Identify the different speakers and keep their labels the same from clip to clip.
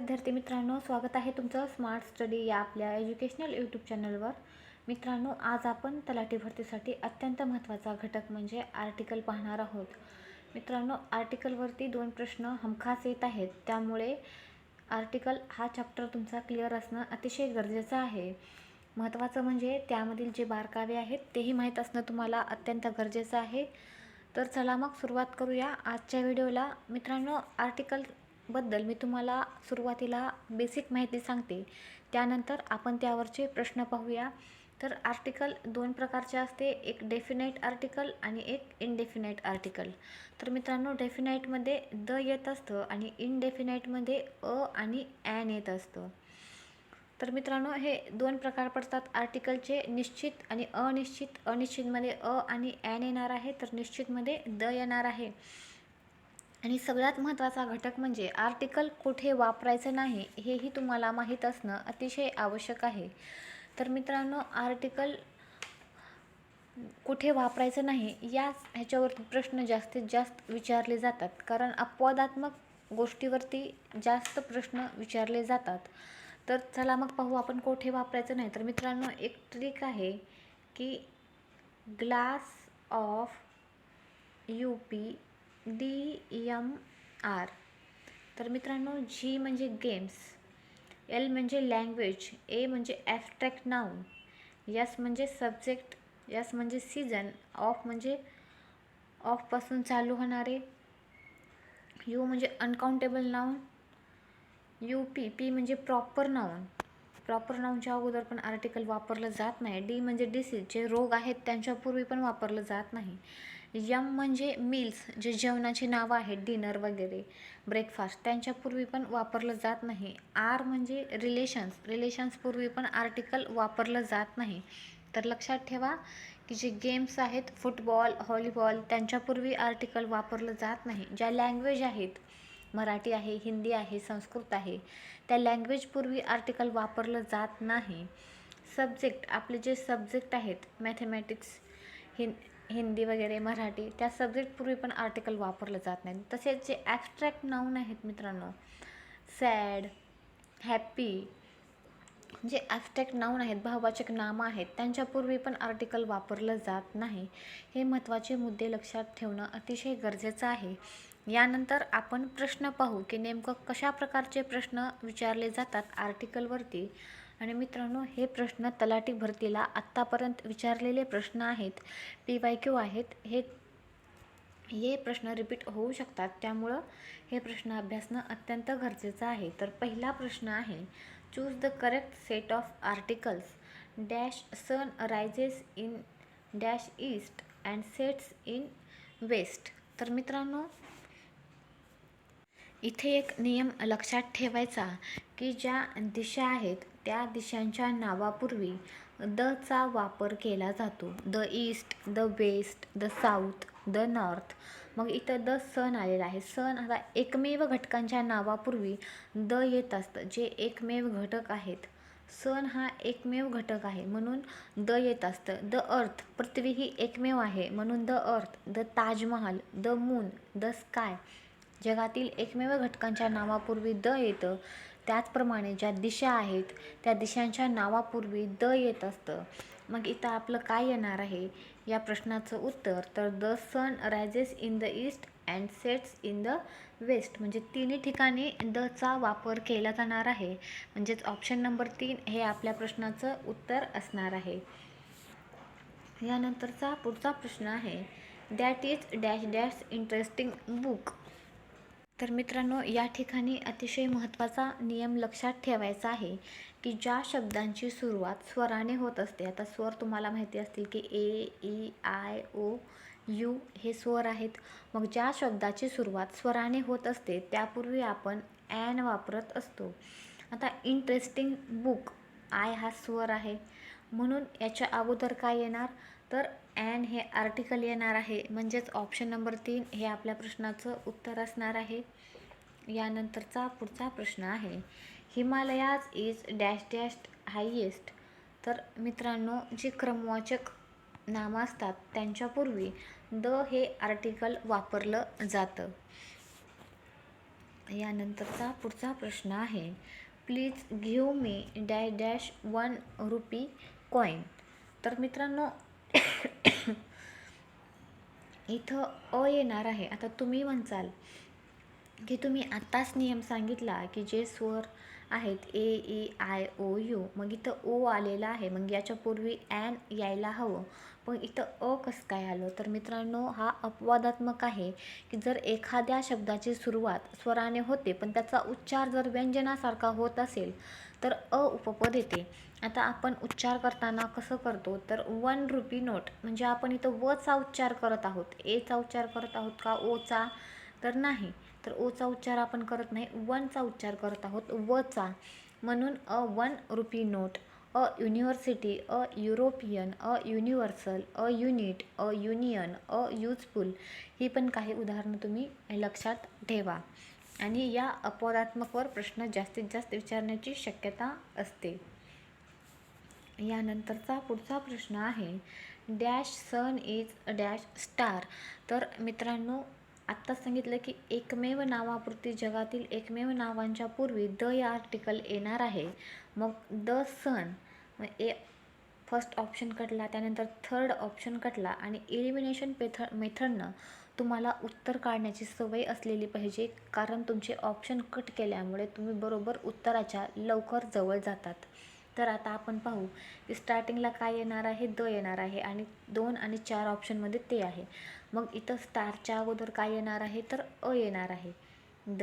Speaker 1: विद्यार्थी मित्रांनो, स्वागत आहे तुमचं स्मार्ट स्टडी या आपल्या एज्युकेशनल यूट्यूब चॅनलवर. मित्रांनो, आज आपण तलाठी भरतीसाठी अत्यंत महत्त्वाचा घटक म्हणजे आर्टिकल पाहणार आहोत. मित्रांनो, आर्टिकलवरती 2 प्रश्न हमखास येत आहेत, त्यामुळे आर्टिकल हा चॅप्टर तुमचा क्लिअर असणं अतिशय गरजेचं आहे. महत्त्वाचं म्हणजे त्यामधील जे बारकावे आहेत तेही माहीत असणं तुम्हाला अत्यंत गरजेचं आहे. तर चला मग सुरुवात करूया आजच्या व्हिडिओला. मित्रांनो, आर्टिकलबद्दल मी तुम्हाला सुरुवातीला बेसिक माहिती सांगते, त्यानंतर आपण त्यावरचे प्रश्न पाहूया. तर आर्टिकल 2 प्रकारचे असते, एक डेफिनेट आर्टिकल आणि एक इनडेफिनेट आर्टिकल. तर मित्रांनो, डेफिनेटमध्ये द येत असतं आणि इनडेफिनेटमध्ये अ आणि ॲन येत असतं. तर मित्रांनो, हे 2 प्रकार पडतात आर्टिकलचे, निश्चित आणि अनिश्चित. अनिश्चितमध्ये अ आणि ॲन येणार आहे, तर निश्चितमध्ये द येणार आहे. आणि सगळ्यात महत्त्वाचा घटक म्हणजे आर्टिकल कुठे वापरायचं नाही हेही तुम्हाला माहीत असणं अतिशय आवश्यक आहे. तर मित्रांनो, आर्टिकल कुठे वापरायचं नाही ह्याच्यावरती प्रश्न जास्तीत जास्त विचारले जातात, कारण अपवादात्मक गोष्टीवरती जास्त प्रश्न विचारले जातात. तर चला मग पाहू आपण कुठे वापरायचं नाही. तर मित्रांनो, एक ट्रिक आहे की ग्लास ऑफ UPDMR. तर मित्रांनो, G म्हणजे गेम्स, L म्हणजे लँग्वेज, A म्हणजे ॲब्स्ट्रॅक्ट नाउन, S म्हणजे सब्जेक्ट, S म्हणजे सीझन, ऑफ म्हणजे ऑफपासून चालू होणारे, U म्हणजे अनकाउंटेबल नाउन, P म्हणजे प्रॉपर नाउन. प्रॉपर नाउनच्या अगोदर पण आर्टिकल वापरलं जात नाही. D म्हणजे डिसीज, जे रोग आहेत त्यांच्यापूर्वी पण वापरलं जात नाही. M म्हणजे मील्स, जे जेवणाची नावं आहेत, डिनर वगैरे, ब्रेकफास्ट, त्यांच्यापूर्वी पण वापरलं जात नाही. R म्हणजे रिलेशन्सपूर्वी पण आर्टिकल वापरलं जात नाही. तर लक्षात ठेवा की जे गेम्स आहेत, फुटबॉल, व्हॉलीबॉल, त्यांच्यापूर्वी आर्टिकल वापरलं जात नाही. ज्या लँग्वेज आहेत, मराठी आहे, हिंदी आहे, संस्कृत आहे, त्या लँग्वेजपूर्वी आर्टिकल वापरलं जात नाही. सब्जेक्ट, आपले जे सब्जेक्ट आहेत, मॅथमॅटिक्स, हिंदी वगैरे, मराठी, त्या सब्जेक्टपूर्वी पण आर्टिकल वापरलं जात नाही. तसेच जे ॲब्स्ट्रॅक्ट नाउन आहेत मित्रांनो, सॅड, हॅप्पी, जे ॲब्स्ट्रॅक्ट नाउन आहेत, भाववाचक नामं आहेत, त्यांच्यापूर्वी पण आर्टिकल वापरलं जात नाही. हे महत्त्वाचे मुद्दे लक्षात ठेवणं अतिशय गरजेचं आहे. यानंतर आपण प्रश्न पाहू की नेमकं कशा प्रकारचे प्रश्न विचारले जातात आर्टिकलवरती. आणि मित्रांनो, हे प्रश्न तलाठी भरतीला आत्तापर्यंत विचारलेले प्रश्न आहेत, PYQ आहेत. हे प्रश्न रिपीट होऊ शकतात, त्यामुळं हे प्रश्न अभ्यासणं अत्यंत गरजेचं आहे. तर पहिला प्रश्न आहे, choose the correct set of articles dash sun rises in dash east and sets in west. तर मित्रांनो, इथे एक नियम लक्षात ठेवायचा की ज्या दिशा आहेत त्या दिशांच्या नावापूर्वी द चा वापर केला जातो. The east, the west, the south, the north. मग इथं द सन आलेला आहे. सन आता एकमेव घटकांच्या नावापूर्वी द येत असतं, जे एकमेव घटक आहेत. सन हा एकमेव घटक आहे म्हणून द येत असतं. द अर्थ, पृथ्वी ही एकमेव आहे म्हणून the earth. The Taj Mahal, the moon, the sky, जगातील एकमेव घटकांच्या नावापूर्वी द येतं. त्याचप्रमाणे ज्या दिशा आहेत त्या दिशांच्या नावापूर्वी द येत असतं. मग इथं आपलं काय येणार आहे या प्रश्नाचं उत्तर? तर the sun rises in the east and sets in the west. म्हणजे तिन्ही ठिकाणी द चा वापर केला जाणार आहे. म्हणजेच ऑप्शन नंबर 3 हे आपल्या प्रश्नाचं उत्तर असणार आहे. यानंतरचा पुढचा प्रश्न आहे, that is dash dash interesting book. तर मित्रांनो, या ठिकाणी अतिशय महत्त्वाचा नियम लक्षात ठेवायचा आहे की ज्या शब्दांची सुरुवात स्वराने होत असते, आता स्वर तुम्हाला माहिती असतील की A, E, I, O, U हे स्वर आहेत. मग ज्या शब्दाची सुरुवात स्वराने होत असते त्यापूर्वी आपण ॲन वापरत असतो. आता इंटरेस्टिंग बुक, आय हा स्वर आहे म्हणून याच्या अगोदर काय येणार? तर ॲन हे आर्टिकल येणार आहे. म्हणजेच ऑप्शन नंबर 3 हे आपल्या प्रश्नाचं उत्तर असणार आहे. यानंतरचा पुढचा प्रश्न आहे, Himalayas is dash dash highest. तर मित्रांनो, जे क्रमवाचक नामं असतात त्यांच्यापूर्वी द हे आर्टिकल वापरलं जातं. यानंतरचा पुढचा प्रश्न आहे, please give me dash dash 1 RuPay coin. तर मित्रांनो इथं येणार आहे. आता तुम्ही म्हणसाल की तुम्ही आत्ताच नियम सांगितला की जे स्वर आहेत A, E, I, O, U, मग इथं ओ आलेला आहे, मग याच्यापूर्वी ॲन यायला हवं, पण इथं कसं काय आलं? तर मित्रांनो हा अपवादात्मक आहे की जर एखाद्या शब्दाची सुरुवात स्वराने होते पण त्याचा उच्चार जर व्यंजनासारखा होत असेल तर उपपद येते. आता आपण उच्चार करताना कसं करतो, तर 1 रुपी नोट म्हणजे आपण इथं वचा उच्चार करत आहोत, एचा उच्चार करत आहोत का ओचा? तर नाही. तर ओचा उच्चार आपण करत नाही, वनचा उच्चार करत आहोत, वचा. म्हणून 1 rupee note, university, European, universal, unit, union, useful, ही पण काही उदाहरणं तुम्ही लक्षात ठेवा. आणि या अपवादात्मकवर प्रश्न जास्तीत जास्त विचारण्याची शक्यता असते. यानंतरचा पुढचा प्रश्न आहे, dash sun is dash star. तर मित्रांनो आत्ताच सांगितलं की एकमेव नावापुरती जगातील एकमेव नावांच्या पूर्वी द या आर्टिकल येणार आहे. मग द सन फर्स्ट ऑप्शन कटला, त्यानंतर थर्ड ऑप्शन कटला आणि एलिमिनेशन मेथडनं तुम्हाला उत्तर काढण्याची सवय असलेली पाहिजे, कारण तुमचे ऑप्शन कट केल्यामुळे तुम्ही बरोबर उत्तराच्या लवकर जवळ जातात. तर आता आपण पाहू की स्टार्टिंगला काय येणार आहे, द येणार आहे आणि 2 आणि 4 ऑप्शनमध्ये ते आहे. मग इथं स्टारच्या अगोदर काय येणार आहे, तर येणार आहे, द,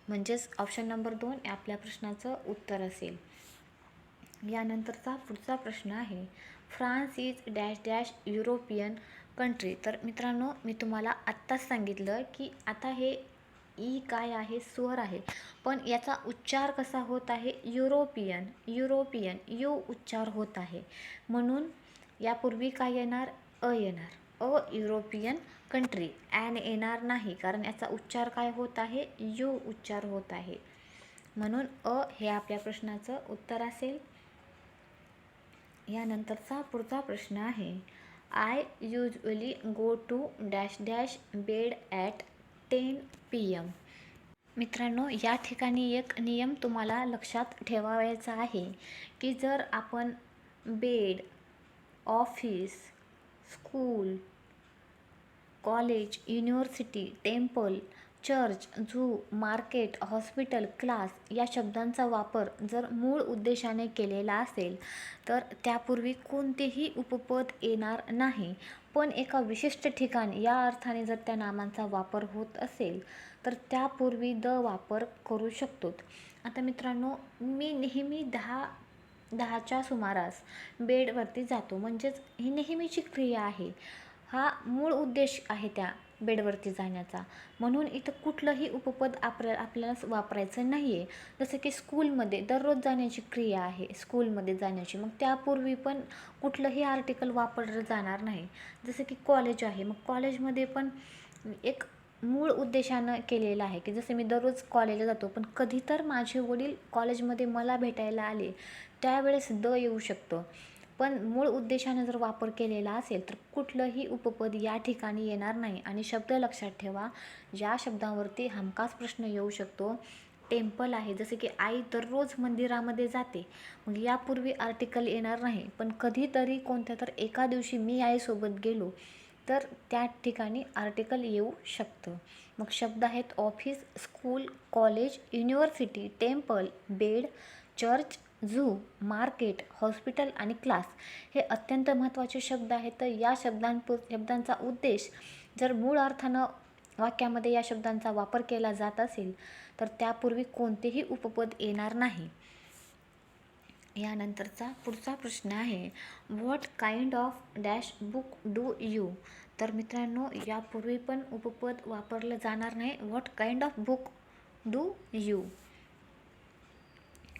Speaker 1: म्हणजेच ऑप्शन नंबर 2 आपल्या प्रश्नाचं उत्तर असेल. यानंतरचा पुढचा प्रश्न आहे, France is dash dash European country. तर मित्रांनो मी तुम्हाला आत्ताच सांगितलं की आता हे काय आहे, स्वर आहे, पण याचा उच्चार कसा होत आहे, युरोपियन, युरोपियन, यू उच्चार होत आहे, म्हणून यापूर्वी काय येणार, येणार, युरोपियन कंट्री. ॲन येणार नाही कारण याचा उच्चार काय होत आहे, यू उच्चार होत आहे, म्हणून हे आपल्या प्रश्नाचं उत्तर असेल. यानंतरचा पुढचा प्रश्न आहे, I usually go to dash dash bed at 10 PM. मित्रांनो या ठिकाणी एक नियम तुम्हाला लक्षात ठेवायचा आहे की जर आपण bed, office, school, college, university, temple, church, zoo, market, hospital, class या शब्दांचा वापर जर मूळ उद्देशाने केलेला असेल तर त्यापूर्वी कोणतेही उपपद येणार नाही, पण एका विशिष्ट ठिकाणी या अर्थाने जर त्या नामांचा वापर होत असेल तर त्यापूर्वी द वापर करू शकतो. आता मित्रांनो मी नेहमी 10च्या सुमारास बेडवरती जातो, म्हणजेच ही नेहमीची क्रिया आहे, हा मूळ उद्देश आहे त्या बेडवरती जाण्याचा, म्हणून इथं कुठलंही उपपद आपल्याला वापरायचं नाही आहे. जसं की स्कूलमध्ये दररोज जाण्याची क्रिया आहे, स्कूलमध्ये जाण्याची, मग त्यापूर्वी पण कुठलंही आर्टिकल वापरलं जाणार नाही. जसं की कॉलेज आहे, मग कॉलेजमध्ये पण एक मूळ उद्देशानं केलेलं आहे की जसं मी दररोज कॉलेजला जातो, पण कधी तर माझे वडील कॉलेजमध्ये मला भेटायला आले त्यावेळेस द येऊ शकतं, पण मूळ उद्देशानं जर वापर केलेला असेल तर कुठलंही उपपद या ठिकाणी येणार नाही. आणि शब्द लक्षात ठेवा, ज्या शब्दांवरती हमखास प्रश्न येऊ शकतो, टेम्पल आहे, जसे की आई दररोज मंदिरामध्ये जाते, मग यापूर्वी आर्टिकल येणार नाही, पण कधीतरी कोणत्या तर एका दिवशी मी आईसोबत गेलो तर त्या ठिकाणी आर्टिकल येऊ शकतं. मग शब्द आहेत office, school, college, university, temple, bed, church, zoo, market, hospital आणि क्लास हे अत्यंत महत्त्वाचे शब्द आहेत. तर या शब्दांचा उद्देश जर मूळ अर्थानं वाक्यामध्ये या शब्दांचा वापर केला जात असेल तर त्यापूर्वी कोणतेही उपपद येणार नाही. यानंतरचा पुढचा प्रश्न आहे, what kind of dash book do you. तर मित्रांनो यापूर्वी पण उपपद वापरलं जाणार नाही, what kind of book do you.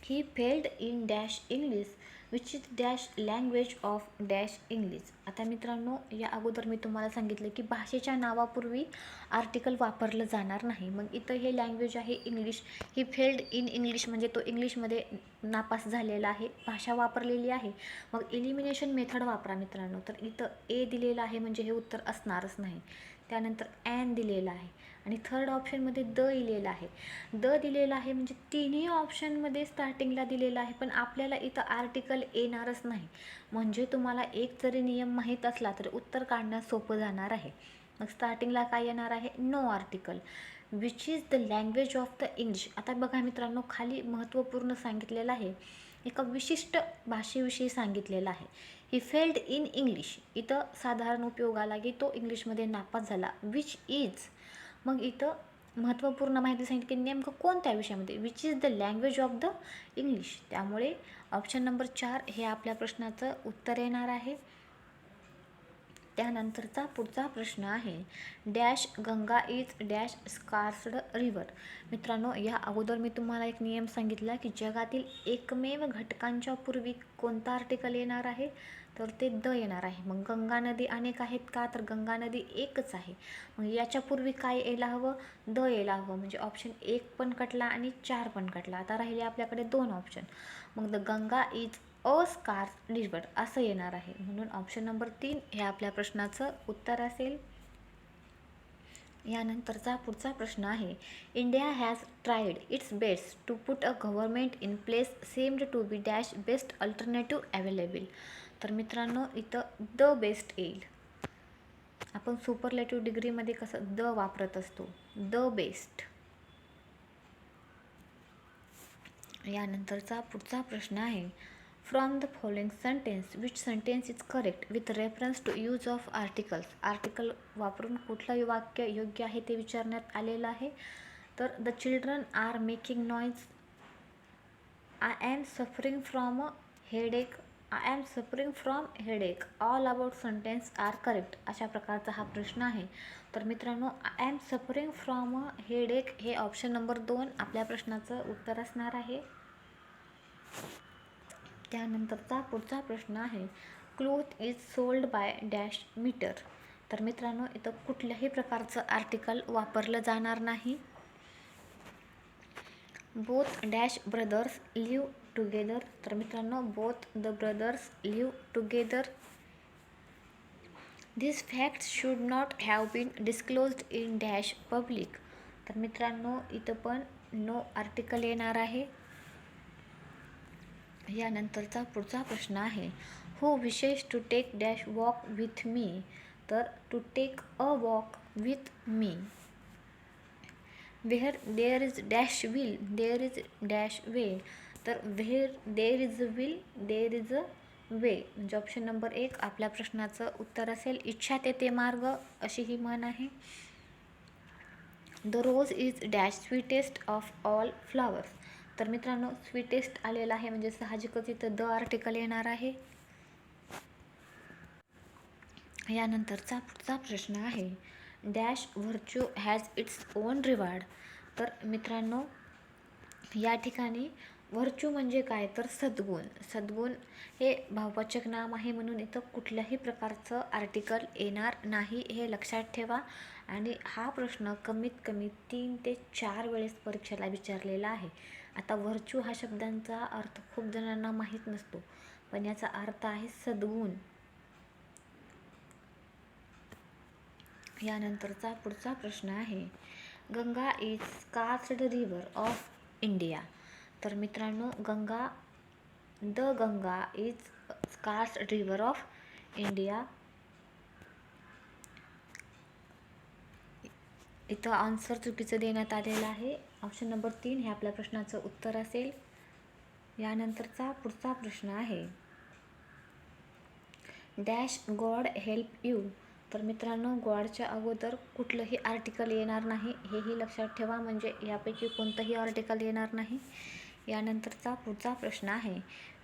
Speaker 1: He failed in dash English which is dash language of dash English. आता मित्रांनो या अगोदर मी तुम्हाला सांगितलं की भाषेच्या नावापूर्वी आर्टिकल वापरलं जाणार नाही, मग इथं हे लँग्वेज आहे English, he failed in English म्हणजे तो इंग्लिशमध्ये नापास झालेला आहे, भाषा वापरलेली आहे, मग एलिमिनेशन मेथड वापरा मित्रांनो. तर इथं दिलेलं आहे म्हणजे हे उत्तर असणारच नाही, त्यानंतर ॲन दिलेला आहे आणि थर्ड ऑप्शनमध्ये द दिलेला आहे. द दिलेला आहे म्हणजे तिन्ही ऑप्शनमध्ये स्टार्टिंगला दिलेला आहे, पण आपल्याला इथं आर्टिकल येणारच नाही. म्हणजे तुम्हाला एक जरी नियम माहीत असला तरी उत्तर काढण्यास सोपं जाणार आहे. मग स्टार्टिंगला काय येणार आहे? No article. Which is the language of the English. आता बघा मित्रांनो, खाली महत्त्वपूर्ण सांगितलेलं आहे, एका विशिष्ट भाषेविषयी सांगितलेलं आहे. He failed in English. इथं साधारण उपयोग आला की तो इंग्लिशमध्ये नापास झाला. विच इज, मग इथं महत्त्वपूर्ण माहिती सांगितली की नेमकं कोणत्या विषयामध्ये. Which is the language of the English. त्यामुळे ऑप्शन नंबर 4 हे आपल्या प्रश्नाचं उत्तर येणार आहे. त्यानंतरचा पुढचा प्रश्न आहे, dash Ganga is dash sacred river. मित्रांनो, या अगोदर मी तुम्हाला एक नियम सांगितला की जगातील एकमेव घटकांच्या पूर्वी कोणता आर्टिकल येणार आहे, तर ते द येणार आहे. मग गंगा नदी अनेक आहेत का, तर गंगा नदी एकच आहे. मग याच्यापूर्वी काय यायला हवं? द यायला हवं. म्हणजे ऑप्शन 1 पण कटला आणि 4 पण कटला. आता राहिले आपल्याकडे 2 ऑप्शन. मग the Ganga is a scarce river असं येणार आहे. म्हणून ऑप्शन नंबर 3 हे आपल्या प्रश्नाचं उत्तर असेल. यानंतरचा पुढचा प्रश्न आहे, India has tried its best to put a government in place seemed to be dash best alternative available. तर मित्रांनो, इथं द बेस्ट येईल. आपण सुपरलेटिव्ह डिग्रीमध्ये कसं द वापरत असतो, द बेस्ट. यानंतरचा पुढचा प्रश्न आहे, from the following sentence which sentence is correct with reference to use of articles. Article वापरून कुठलंही वाक्य योग्य आहे ते विचारण्यात आलेलं आहे. तर the children are making noise. I am suffering from a headache. I am suffering from headache. All about sentence are correct. अशा प्रकारचा हा प्रश्न आहे. तर मित्रांनो, I am suffering from a headache हे ऑप्शन नंबर 2 आपल्या प्रश्नाचं उत्तर असणार आहे. त्यानंतरचा पुढचा प्रश्न आहे, cloth is sold by dash metre. तर मित्रांनो, इथं कुठल्याही प्रकारचं आर्टिकल वापरलं जाणार नाही. Both dash brothers live together. तर मित्रांनो, both the brothers live together. This facts should not have been disclosed in dash public. तर मित्रांनो, इथं पण नो आर्टिकल येणार आहे. यानंतरचा पुढचा प्रश्न आहे, who wishes to take dash walk with me. तर to take a walk with me. Where there is dash will there is dash way. तर where there is a will there is a way. म्हणजे option number 1 आपल्या प्रश्नाचं उत्तर असेल. इच्छा तेथे मार्ग अशी ही म्हण आहे. The rose is dash sweetest of all flowers. तर मित्रांनो, स्वीटेस्ट आलेला आहे म्हणजे साहजिकच इथं द आर्टिकल येणार आहे. यानंतरचा पुढचा प्रश्न आहे, dash virtue has its own reward. तर मित्रांनो, या ठिकाणी व्हर्च्यू म्हणजे काय, तर सद्गुण. सद्गुण हे भाववाचक नाम आहे म्हणून इथं कुठल्याही प्रकारचं आर्टिकल येणार नाही, हे लक्षात ठेवा. आणि हा प्रश्न कमीत कमी 3 ते 4 वेळेस परीक्षेला विचारलेला आहे. आता व्हर्च्यू हा शब्दांचा अर्थ खूप जणांना माहीत नसतो, पण याचा अर्थ आहे सद्गुण. यानंतरचा पुढचा प्रश्न आहे, Ganga is sacred river of India. तर मित्रांनो, the Ganga is sacred river of India. इथं आन्सर चुकीचं देण्यात आलेलं आहे. ऑप्शन नंबर 3 हे आपल्या प्रश्नाचं उत्तर असेल. यानंतरचा पुढचा प्रश्न आहे, डॅश गॉड हेल्प यू. तर मित्रांनो, गॉडच्या अगोदर कुठलंही आर्टिकल येणार नाही, हेही लक्षात ठेवा. म्हणजे यापैकी कोणतंही आर्टिकल येणार नाही. यानंतरचा पुढचा प्रश्न आहे,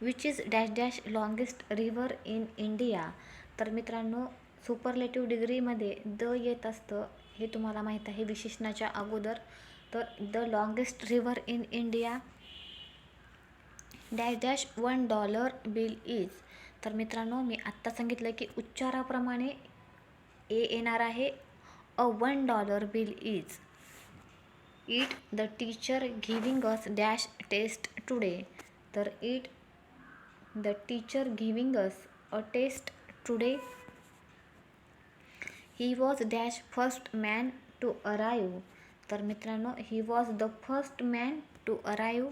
Speaker 1: which is dash dash longest river in India. तर मित्रांनो, सुपरलेटिव्ह डिग्रीमध्ये द येत असतं, हे तुम्हाला माहीत आहे विशेषणाच्या अगोदर. तर the longest river in India dash dash $1 bill is. तर मित्रांनो, मी आत्ता सांगितलं की उच्चाराप्रमाणे ए येणार आहे. A $1 bill is. It the teacher giving us dash test today. तर it the teacher giving us a test today. He was dash first man to arrive. तर मित्रांनो he was the first man to arrive.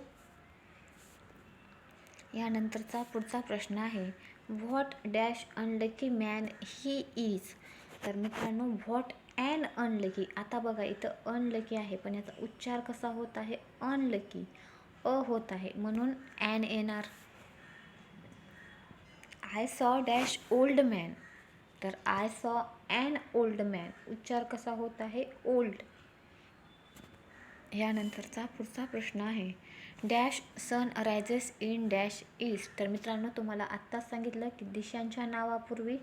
Speaker 1: यानंतरचा पुढचा प्रश्न आहे what dash unlucky man he is. तर मित्रांनो what and unlucky. आता बघा इथं अनलकी आहे पण याचा उच्चार कसा होत आहे अनलकी होत आहे म्हणून ॲन येणार. I saw dash old man. तर I saw an old man उच्चार कसा होत आहे ओल्ड. यानंतरचा पुढचा प्रश्न आहे dash sun arises in dash east. तर मित्रांनो तुम्हाला आत्ताच सांगितलं की दिशांच्या नावापूर्वी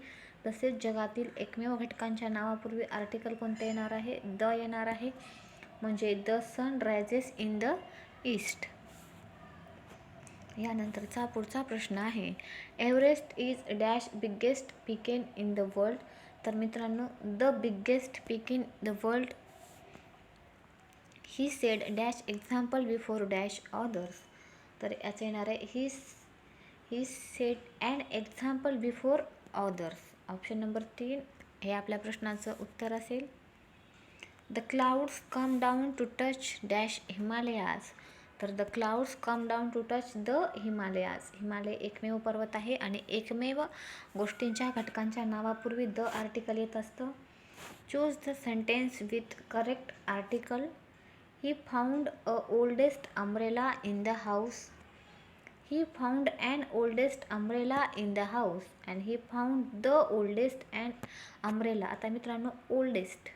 Speaker 1: तसेच जगातील एकमेव घटकांच्या नावापूर्वी आर्टिकल कोणते येणार आहे द येणार आहे म्हणजे the sun rises in the east. यानंतरचा पुढचा प्रश्न आहे Everest is dash biggest peak in the world. तर मित्रांनो the biggest peak in the world. He said dash example before dash others. तर याचं येणार आहे he said an example before others. Option number 3 हे आपल्या प्रश्नाचं उत्तर असेल. The clouds come down to touch dash Himalayas. तर the clouds come down to touch the Himalayas. Himalaya एकमेव पर्वत आहे आणि एकमेव गोष्टींच्या घटकांच्या नावापूर्वी द आर्टिकल येत असतं. Choose the sentence with correct article. He found a oldest umbrella in the house. He found an oldest umbrella in the house and he found the oldest and umbrella. आता मित्रांनो oldest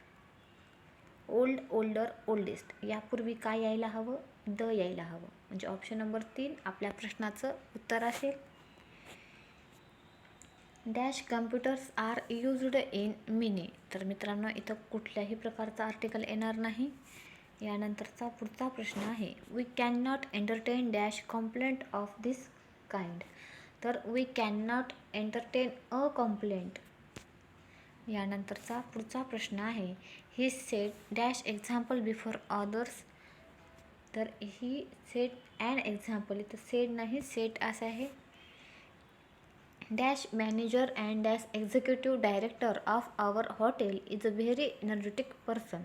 Speaker 1: old older oldest यापूर्वी काय यायला हवं the यायला हवं म्हणजे option number 3 आपल्या प्रश्नाचं उत्तर असेल. Dash computers are used in mini. तर मित्रांनो इथं कुठल्याही प्रकारचा आर्टिकल येणार नाही. यानंतरचा पुढचा प्रश्न आहे we can not entertain dash complaint of this kind. तर we can not entertain a complaint. यानंतरचा पुढचा प्रश्न आहे he set dash example before others. तर ही सेट ॲन एक्झाम्पल इथं सेट नाही सेट असं आहे. Dash manager and dash executive director of our hotel is a very energetic person.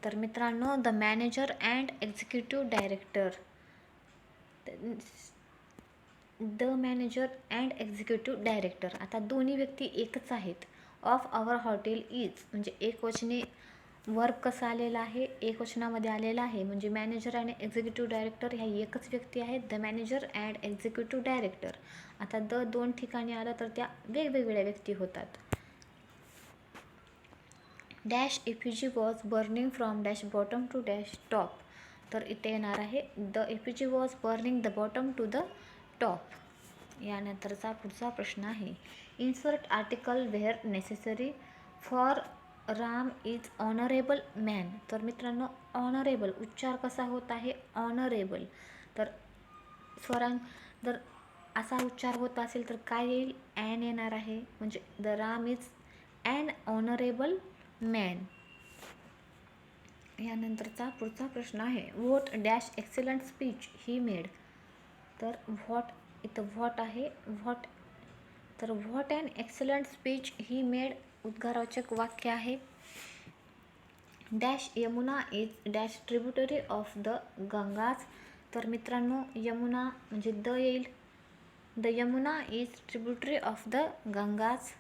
Speaker 1: तर मित्रांनो the manager and executive director the manager and executive director. आता दोन्ही व्यक्ती एकच आहेत. ऑफ आवर हॉटेल इज म्हणजे एकवचनी वर्क कसं आलेलं आहे एकवचनामध्ये आलेलं आहे म्हणजे मॅनेजर आणि एक्झिक्युटिव्ह डायरेक्टर ह्या एकच व्यक्ती आहेत the manager and executive director. आता द 2 ठिकाणी आलं तर त्या वेगवेगळ्या व्यक्ती होतात. Dash effigy was burning from dash bottom to dash top. तर इथे येणार आहे the effigy was burning the bottom to the top. यानंतरचा पुढचा प्रश्न आहे insert article where necessary for Ram is honourable man. तर मित्रांनो ऑनरेबल उच्चार कसा होत आहे ऑनरेबल. तर जर असा उच्चार होत असेल तर काय येईल ॲन येणार आहे म्हणजे the Ram is an honourable man. यानंतरचा पुढचा प्रश्न आहे what dash excellent speech he made. तर व्हॉट इथं व्हॉट आहे व्हॉट. तर what an excellent speech he made उद्गारवाचक वाक्य आहे. Dash Yamuna is dash tributary of the Ganges. तर मित्रांनो यमुना म्हणजे द येईल the Yamuna is tributary of the Ganges.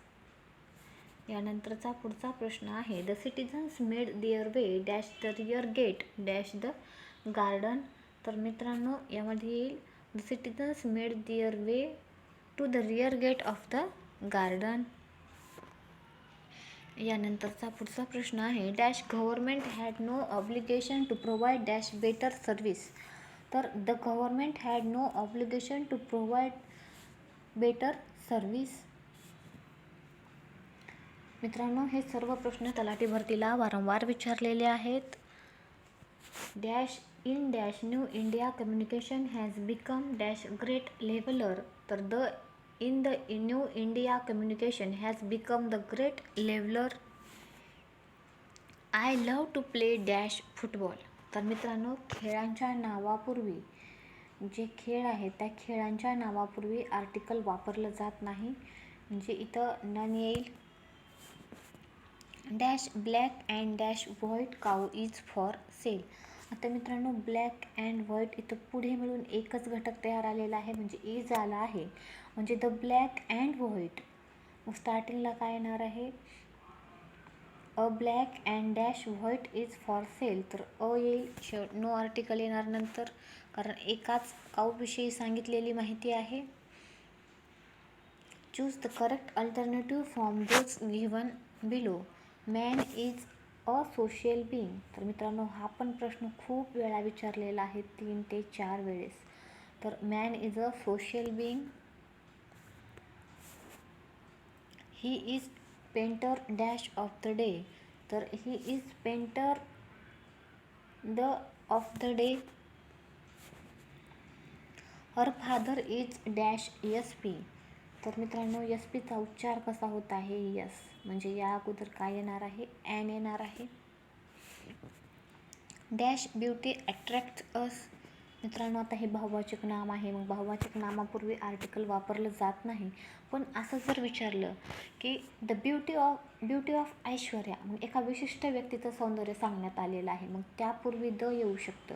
Speaker 1: यानंतरचा पुढचा प्रश्न आहे the citizens made their way dash the rear gate dash the garden. तर मित्रांनो यामध्ये येईल the citizens made their way to the rear gate of the garden. यानंतरचा पुढचा प्रश्न आहे dash government had no obligation to provide dash better service. तर the government had no obligation to provide better service. मित्रांनो हे सर्व प्रश्न तलाठी भरतीला वारंवार विचारलेले आहेत. Dash in dash new India communication has become dash great leveller. तर the in the new India communication has become the great leveller. I love to play dash football. तर मित्रांनो खेळांच्या नावापूर्वी जे खेळ आहेत त्या खेळांच्या नावापूर्वी आर्टिकल वापरलं जात नाही म्हणजे इथं नन येईल. Dash black and dash white cow is for sale. आता मित्रांनो, ब्लॅक अँड व्हाईट इथं पुढे मिळून एकच घटक तयार आलेला आहे, म्हणजे इज आला आहे. म्हणजे द ब्लॅक अँड व्हाईट, मग स्टार्टिंगला काय येणार आहे, a black and dash white is for sale. तर अ येईल, नो आर्टिकल येणार नंतर, कारण एकाच काऊविषयी सांगितलेली माहिती आहे. Choose the correct alternative from those given below. Man is a social being. तर मित्रांनो, हा पण प्रश्न खूप वेळा विचारलेला आहे, 3 ते 4 वेळेस. तर man is a social being. He is painter dash of the day. तर he is painter the of the day. Her father is dash S P. तर मित्रांनो, एस पीचा उच्चार कसा होत आहे, यस, म्हणजे या अगोदर काय येणार आहे, ॲन येणार आहे. डॅश ब्युटी अट्रॅक्ट अस. मित्रांनो, आता हे बहुवाचक नाम आहे, मग बहुवाचक नामापूर्वी आर्टिकल वापरलं जात नाही. पण असं जर विचारलं की द ब्युटी ऑफ ऐश्वर्या, मग एका विशिष्ट व्यक्तीचं सौंदर्य सांगण्यात आलेलं आहे, मग त्यापूर्वी द येऊ शकतं.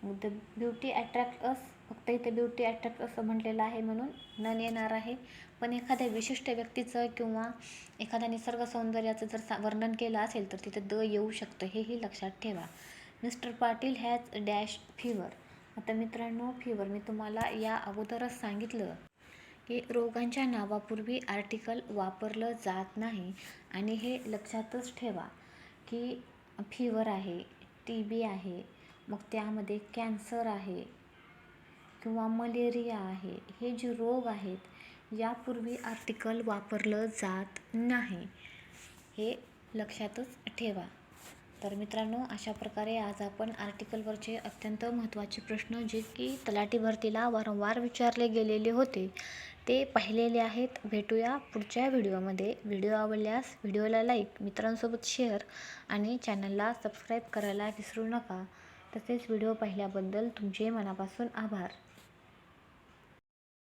Speaker 1: मग द ब्युटी अट्रॅक्ट अस, फक्त इथे ब्युटी अट्रॅक्ट असं म्हटलेलं आहे म्हणून नन येणार आहे. पण एखाद्या विशिष्ट व्यक्तीचं किंवा एखाद्या निसर्ग सौंदर्याचं जर वर्णन केलं असेल तर तिथे द येऊ शकतं, हेही लक्षात ठेवा. Mister Patil has dash fever. आता मित्रांनो, फीवर मी तुम्हाला या अगोदरच सांगितलं की रोगांच्या नावापूर्वी आर्टिकल वापरलं जात नाही, आणि हे लक्षातच ठेवा की फीवर आहे, TB आहे, मग त्यामध्ये कॅन्सर आहे किंवा मलेरिया आहे, हे जे रोग आहेत यापूर्वी आर्टिकल वापरलं जात नाही, हे लक्षातच ठेवा. तर मित्रांनो, अशा प्रकारे आज आपण आर्टिकलवरचे अत्यंत महत्त्वाचे प्रश्न, जे की तलाठी भरतीला वारंवार विचारले गेलेले होते, ते पाहिलेले आहेत. भेटूया पुढच्या व्हिडिओमध्ये. व्हिडिओ आवडल्यास व्हिडिओला लाईक, मित्रांसोबत शेअर आणि चॅनलला सबस्क्राईब करायला विसरू नका. तसेच व्हिडिओ पाहिल्याबद्दल तुमचे मनापासून आभार.